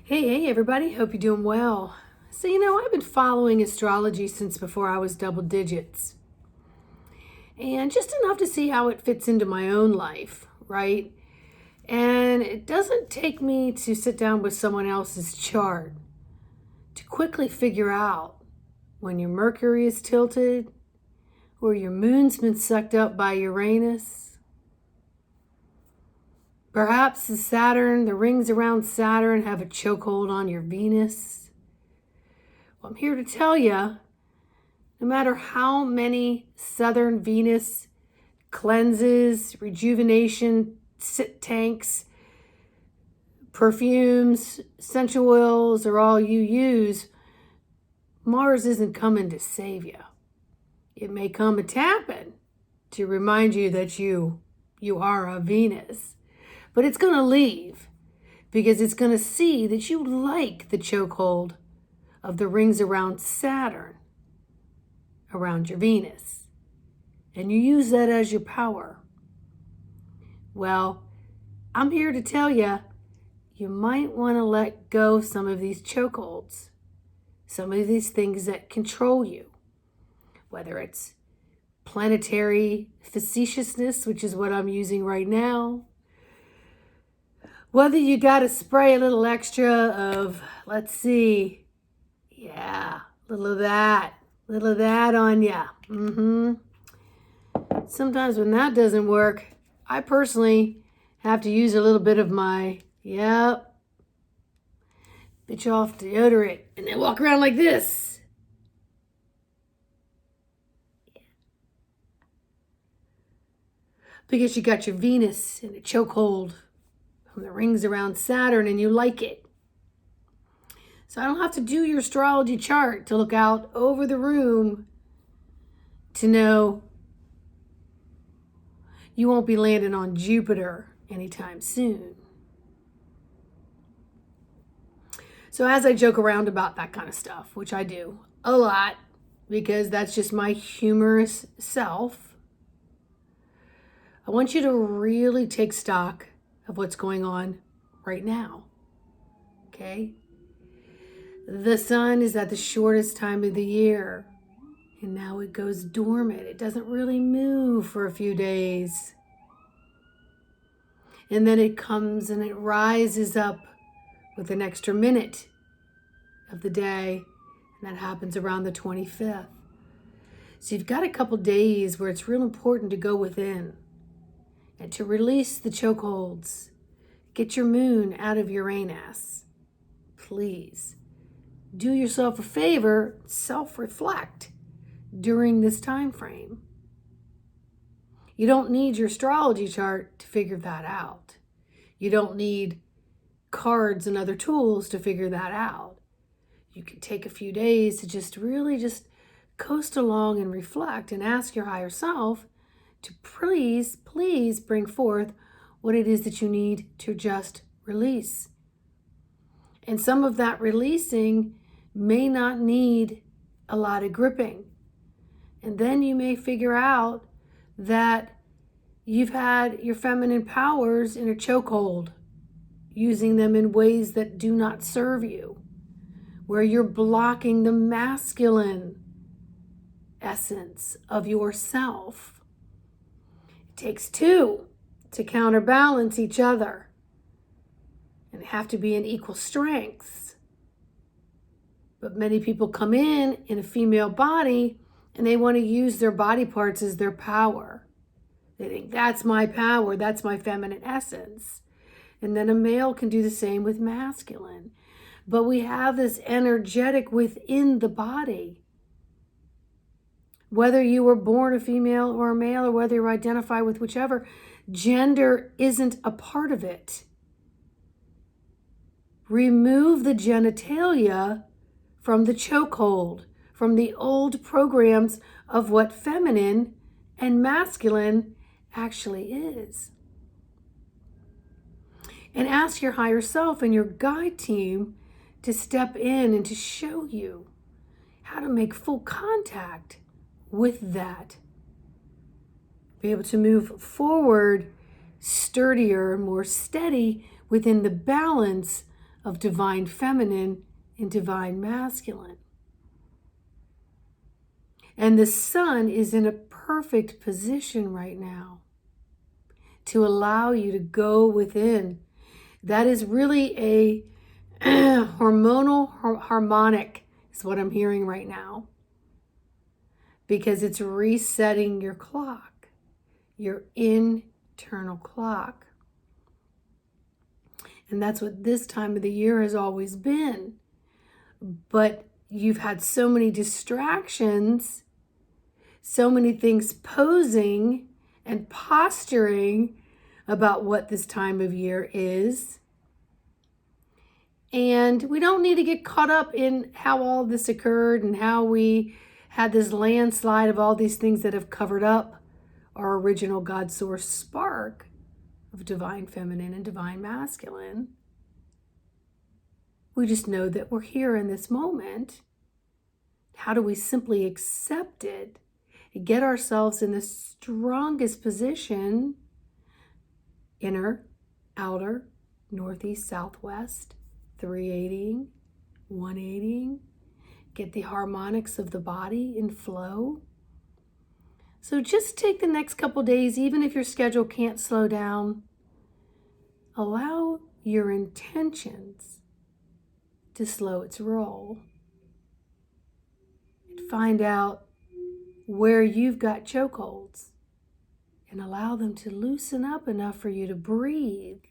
Hey, everybody. Hope you're doing well. So, I've been following astrology since before I was double digits, and just enough to see how it fits into my own life, right? And it doesn't take me to sit down with someone else's chart to quickly figure out when your Mercury is tilted or your moon's been sucked up by Uranus. Perhaps the rings around Saturn have a chokehold on your Venus. Well, I'm here to tell you, no matter how many Southern Venus cleanses, rejuvenation tanks, perfumes, essential oils are all you use, Mars isn't coming to save you. It may come a tapping to remind you that you are a Venus, but it's going to leave because it's going to see that you like the chokehold of the rings around Saturn, around your Venus, and you use that as your power. Well, I'm here to tell you, you might want to let go of some of these chokeholds, some of these things that control you, whether it's planetary facetiousness, which is what I'm using right now, whether you got to spray a little extra of, a little of that on you. Sometimes when that doesn't work, I personally have to use a little bit of my, bitch off deodorant and then walk around like this. Because you got your Venus in a chokehold from the rings around Saturn and you like it. So I don't have to do your astrology chart to look out over the room to know you won't be landing on Jupiter anytime soon. So as I joke around about that kind of stuff, which I do a lot because that's just my humorous self, I want you to really take stock of what's going on right now, okay? The sun is at the shortest time of the year, and now it goes dormant. It doesn't really move for a few days. And then it comes and it rises up with an extra minute of the day, and that happens around the 25th. So you've got a couple days where it's real important to go within and to release the chokeholds. Get your moon out of Uranus. Please do yourself a favor, self-reflect during this time frame. You don't need your astrology chart to figure that out. You don't need cards and other tools to figure that out. You can take a few days to just coast along and reflect and ask your higher self to please bring forth what it is that you need to just release. And some of that releasing may not need a lot of gripping. And then you may figure out that you've had your feminine powers in a chokehold, using them in ways that do not serve you, where you're blocking the masculine essence of yourself. It takes two to counterbalance each other, and they have to be in equal strengths. But many people come in a female body and they want to use their body parts as their power. They think that's my power, that's my feminine essence. And then a male can do the same with masculine. But we have this energetic within the body. Whether you were born a female or a male, or whether you identify with whichever, gender isn't a part of it. Remove the genitalia from the chokehold, from the old programs of what feminine and masculine actually is. And ask your higher self and your guide team to step in and to show you how to make full contact with that. Be able to move forward sturdier, more steady within the balance of divine feminine and divine masculine. And the sun is in a perfect position right now to allow you to go within. That is really a hormonal harmonic is what I'm hearing right now, because it's resetting your clock, your internal clock. And that's what this time of the year has always been. But you've had so many distractions, so many things posing and posturing about what this time of year is. And we don't need to get caught up in how all this occurred and how we had this landslide of all these things that have covered up our original God source spark of divine feminine and divine masculine. We just know that we're here in this moment. How do we simply accept it and get ourselves in the strongest position? Inner, outer, northeast, southwest, 380, 180. Get the harmonics of the body in flow. So just take the next couple days, even if your schedule can't slow down. Allow your intentions to slow its roll. And find out where you've got chokeholds and allow them to loosen up enough for you to breathe.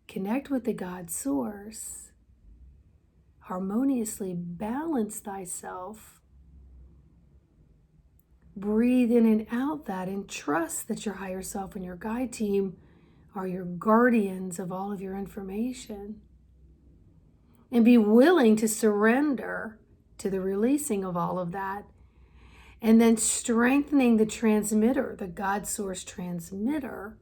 Connect with the God source. Harmoniously balance thyself. Breathe in and out that and trust that your higher self and your guide team are your guardians of all of your information. And be willing to surrender to the releasing of all of that. And then strengthening the transmitter, the God source transmitter,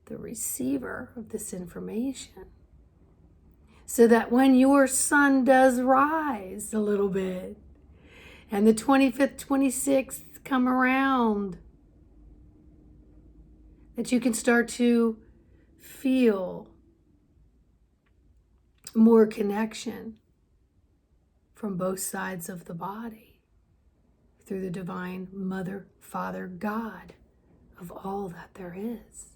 the receiver of this information. So that when your sun does rise a little bit and the 25th, 26th come around, that you can start to feel more connection from both sides of the body through the divine Mother, Father, God of all that there is.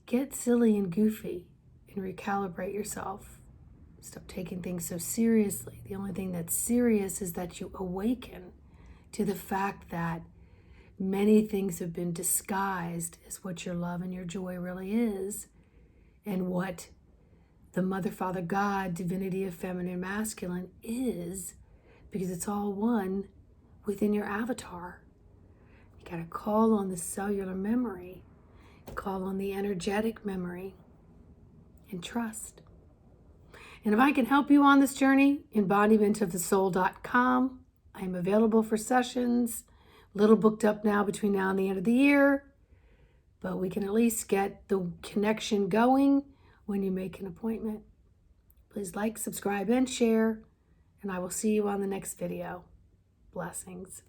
Get silly and goofy and recalibrate yourself. Stop taking things so seriously. The only thing that's serious is that you awaken to the fact that many things have been disguised as what your love and your joy really is, and what the Mother, Father, God, divinity of feminine, masculine is, because it's all one within your avatar. You got to call on the cellular memory, call on the energetic memory, and trust. And if I can help you on this journey, embodimentofthesoul.com. I am available for sessions. A little booked up now between now and the end of the year, but we can at least get the connection going when you make an appointment. Please like, subscribe, and share, and I will see you on the next video. Blessings.